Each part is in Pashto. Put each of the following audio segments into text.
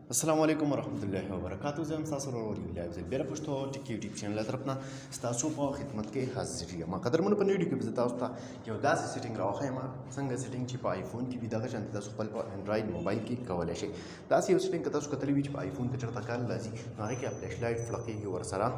السلام علیکم ورحمۃ اللہ وبرکاتہ. زه یم ستاسو ورور لایو زه بیا پښتو ټیک یوټیوب چینل طرف نه ستاسو په خدمت کې حاضر یم. قدرمنو په ویډیو کې به زه تاسو ته یو داسې سیټینګ راوښیم څنګه سیټینګ چې په آیفون کې وي دغه شانتې تاسو خپل په انډرایډ موبایل کې کولی شئ. داسې یو سیټینګ که تاسو کتلی وي چې په آیفون کې چېرته کار راځي نو هغې کې فلیش لایټ فلقېږي ورسره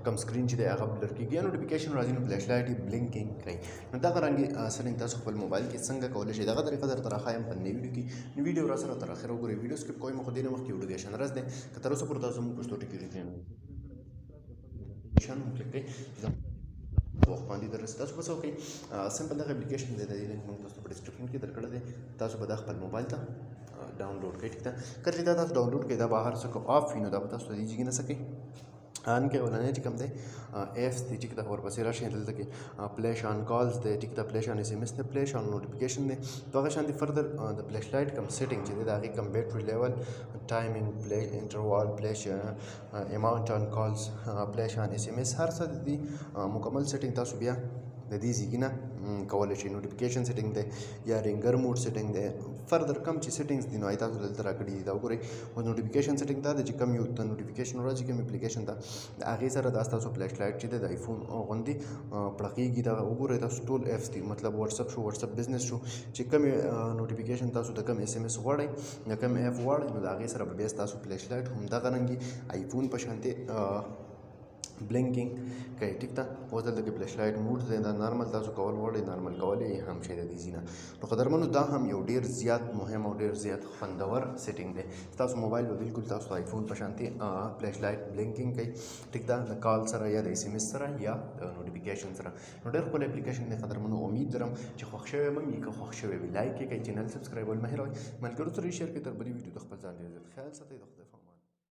کم سکرین چې دی هغه بلر کېږي یا نوټیفیکیشن راځي نو فلیش لایټ یې بلینکینګ کوي. نو دغه رنګې سیټینګ تاسو خپل موبایل کې څنګه کولی شئ دغه طریقه درته راښایم په نوي ویډیو کې. نو ویډیو راسره تر اخره وګورئ. ویډیو سکپ کوئ مخکې دې نه مخکې نوټیفیکیشن رس دی که تر اوسه پورې تاسو زموږ پښتو ټیک یوټیوب چینل کلیک کړئ وخت باندې دررسي. تاسو به څه وکړئ سمپل دغه اپلیکیشن دی د دې لینک موږ تاسو په ډسکرپشن کې درکړی دی. تاسو به دا خپل موبایل ته ډاونلوډ کړئ. ټیک ده. کله چې دا تاسو ډاونلوډ کړئ دا بهر څه آف وي نو دا به تاسو ته دې جګې نه څه کوي آن کې ولنې چې کوم دی ایفس دی ټیک ده ورپسې راشئ دلته کې پلیش آن کالز دی ټیک ده پلیش آن ایس ایم ایس دی پلیش آن نوټیفیکیشن دی. دغه شانتې فردر د فلیش لایټ کوم سیټینګ چې دی د هغې کوم بیټري لیول ټایمینګ پلی انټروال فلیش اماونټ آن کالز فلیش آن ایس ایم ایس هر څه د دې مکمل سیټینګ تاسو بیا د دې ځای نه کولی شئ. نوټیفیکیشن سیټینګ دی یا رینګر موډ سیټینګ دی فردر کم چې سیټینګز دي نو هغې تاسو دلته راکړي دي دا وګورئ. او نوټیفیکیشن سیټینګ دا دی چې کوم یو ته نوټیفیکیشن راځي کوم اپلیکیشن ته د هغې سره دا ستاسو فلیش لایټ چې دی د آیفون غوندې پړقېږي. دغه وګورئ تاسو ټول ایپس دي مطلب واتساپ شو واتساپ بزنس شو چې کوم نوټیفیکیشن تاسو د کوم ایس ایم ایس غواړئ یا کوم ایپ غواړئ نو د هغې سره به بیا ستاسو فلیش لایټ همدغه رنګې آیفون په شانتې بلینکینګ کوي. ټیک ده. اوس دلته کې فلیش لایټ موډ دی دا نارمل تاسو کول غواړئ نارمل کولی هم شئ د دې ځای نه. نو قدرمنو دا هم یو ډېر زیات مهم او ډېر زیات خوندور سیټینګ دی. ستاسو موبایل به بالکل تاسو د آیفون په شانتې فلیش لایټ بلینکینګ کوي. ټیک ده. د کال سره یا د ایس ایم ایس سره یا د نوټیفیکیشن سره. نو ډېر ښکلی اپلیکیشن دی قدرمنو. امید لرم چې خوښ شوی به وي. که خوښ شوی وي لایک یې کړئ چینل سبسکرایبول مه هېروئ. ملګرو سره یې شیر کړئ. تر بلې ویډیو د خپل ځان ډېر زیات خیال ساتئ. د خدای په امان.